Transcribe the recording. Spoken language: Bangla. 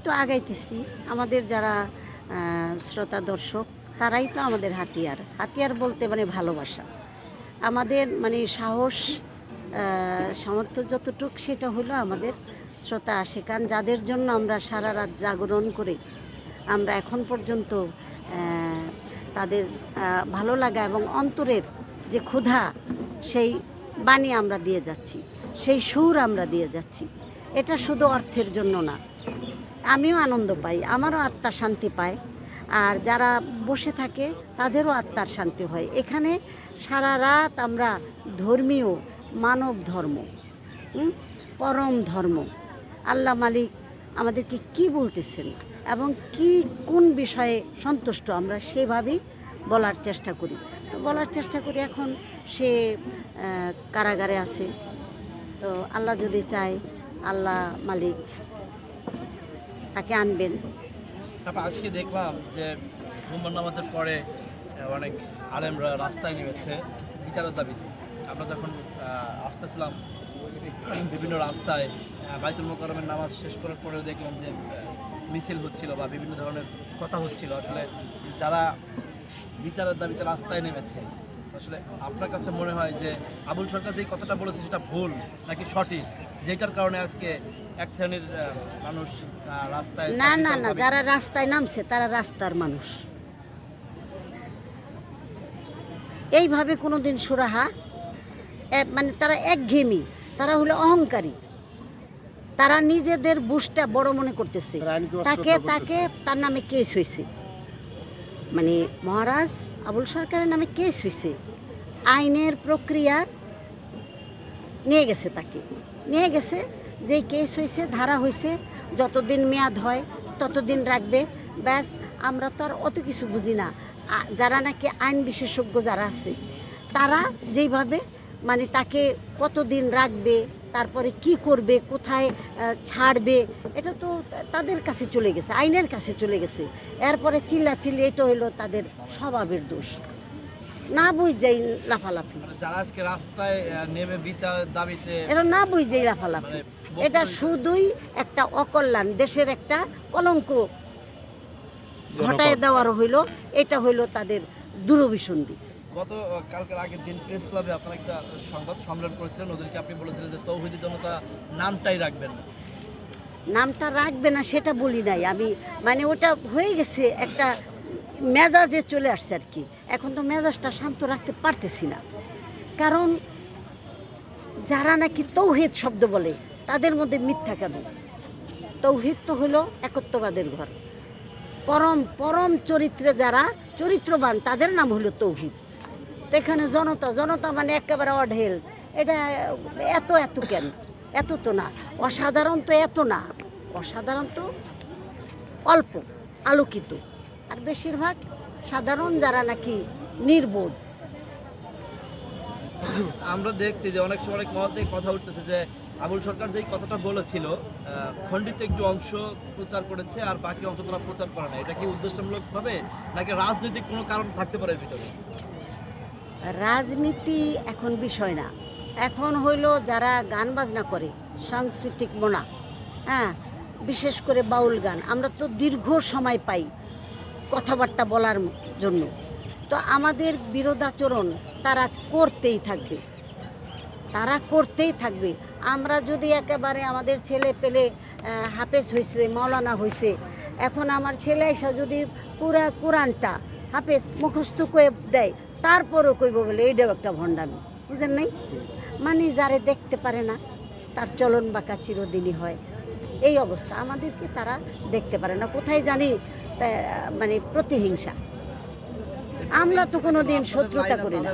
তো আগাইতেছি। আমাদের যারা শ্রোতা দর্শক তারাই তো আমাদের হাতিয়ার। হাতিয়ার বলতে মানে ভালোবাসা। আমাদের মানে সাহস সামর্থ্য যতটুক সেটা হলো আমাদের শ্রোতা আশিকান, যাদের জন্য আমরা সারা রাত জাগরণ করে আমরা এখন পর্যন্ত তাদের ভালো লাগা এবং অন্তরের যে ক্ষুধা সেই বাণী আমরা দিয়ে যাচ্ছি, সেই সুর আমরা দিয়ে যাচ্ছি। এটা শুধু অর্থের জন্য না, আমিও আনন্দ পাই, আমারও আত্মার শান্তি পায়, আর যারা বসে থাকে তাদেরও আত্মার শান্তি হয়। এখানে সারা রাত আমরা ধর্মীয় মানব ধর্ম, পরম ধর্ম, আল্লাহ মালিক আমাদেরকে কি বলতেছেন এবং কি কোন বিষয়ে সন্তুষ্ট আমরা সেভাবেই বলার চেষ্টা করি। তো বলার চেষ্টা করি। এখন সে কারাগারে আছে, তো আল্লাহ যদি চায় আল্লাহ মালিক তাকে আনবেন। তারপর আজকে দেখলাম যে জুম্মার নামাজের পরে অনেক আলেমরা রাস্তায় নেমেছে বিচারের দাবিতে। আমরা যখন আসতেছিলাম বিভিন্ন রাস্তায় বাইতুল মোকাররমের নামাজ শেষ করার পরেও দেখলাম যে মিছিল হচ্ছিল বা বিভিন্ন ধরনের কথা হচ্ছিল। আসলে যারা বিচারের দাবিতে রাস্তায় নেমেছে, আসলে আপনার কাছে মনে হয় যে আবুল সরকার যে কথাটা বলেছে সেটা ভুল নাকি সঠিক, যেটার কারণে আজকে এক শ্রেণীর মানুষ রাস্তায়? না না না, যারা রাস্তায় নামছে তারা রাস্তার মানুষ। এইভাবে কোনোদিন সুরাহা মানে তারা একঘেয়েমি, তারা হলো অহংকারী, তারা নিজেদের বুঝটা বড় মনে করতেছে। তাকে তার নামে কেস হয়েছে, মানে মহারাজ আবুল সরকারের নামে কেস হয়েছে, আইনের প্রক্রিয়া নিয়ে গেছে, তাকে নিয়ে গেছে। যেই কেস হয়েছে, ধারা হয়েছে, যতদিন মেয়াদ হয় ততদিন রাখবে, ব্যাস। আমরা তো আর অত কিছু বুঝি না। যারা নাকি আইন বিশেষজ্ঞ যারা আছে তারা যেইভাবে মানে তাকে কতদিন রাখবে, তারপরে কি করবে, কোথায় ছাড়বে, এটা তো তাদের কাছে চলে গেছে, আইনের কাছে চলে গেছে। এরপরে চিল্লাচিল্লি, এটা হলো তাদের স্বভাবের দোষ, না বুঝেই লাফালাফি। যারা আজকে রাস্তায় নেমে বিচারের দাবিতে, এটা না বুঝেই লাফালাফি, এটা শুধুই একটা অকল্যাণ, দেশের একটা কলঙ্ক ঘটায় দেওয়ার হইল। এটা হইল তাদের দূরভিসন্ধি। গত কালকের আগের দিন প্রেস ক্লাবে আপনারা একটা সংবাদ সম্মেলন করেছিলেন, ওদেরকে আপনি বলেছিলেন যে তৌহিদি জনতা নামটাই রাখবেন না। নামটা রাখবে না সেটা বলি নাই আমি, মানে ওটা হয়ে গেছে একটা মেজাজে চলে আসছে আর কি। এখন তো মেজাজটা শান্ত রাখতে পারতেছি না, কারণ যারা নাকি তৌহিদ শব্দ বলে তাদের মধ্যে মিথ্যা কেন? তৌহিদ তো হলো একত্ববাদের ঘর। পরম পরম চরিত্রে যারা চরিত্রবান তাদের নাম হলো তৌহিদ। তো এখানে জনতা, জনতা মানে একেবারে অঢেল, এটা এত এত কেন? এত তো না। অসাধারণ তো এত না, অসাধারণ তো অল্প আলোকিত, আর বেশিরভাগ সাধারণ যারা নাকি নির্বোধ। আমরা দেখছি যে অনেক সময় অনেক মহতে কথা উঠতেছে যে আবুল সরকার যেই কথাটা বলেছিল খণ্ডিত একটু অংশ প্রচার করেছে আর বাকি অংশ তারা প্রচার করে না। এটা কি উদ্দেশ্যমূলকভাবে নাকি রাজনৈতিক কোনো কারণ থাকতে পারে ভিতরে? রাজনীতি এখন বিষয় না, এখন হইল যারা গান বাজনা করে সাংস্কৃতিক মনা, হ্যাঁ, বিশেষ করে বাউল গান, আমরা তো দীর্ঘ সময় পাই কথাবার্তা বলার জন্য। তো আমাদের বিরোধাচরণ তারা করতেই থাকবে, তারা করতেই থাকবে। আমরা যদি একেবারে আমাদের ছেলে পেলে হাফেজ হয়েছে, মাওলানা হয়েছে, এখন আমার ছেলে এসে যদি পুরা কোরআনটা হাফেজ মুখস্থ করে দেয়, তারপরও কইব বলে এইটাও একটা ভণ্ডামি, বুঝেন নাই? মানে যারে দেখতে পারে না তার চলন বাঁকা চিরদিনই হয়, এই অবস্থা। আমাদেরকে তারা দেখতে পারে না, কোথায় জানি মানে প্রতিহিংসা। আমরা তো কোনো দিন শত্রুতা করি না।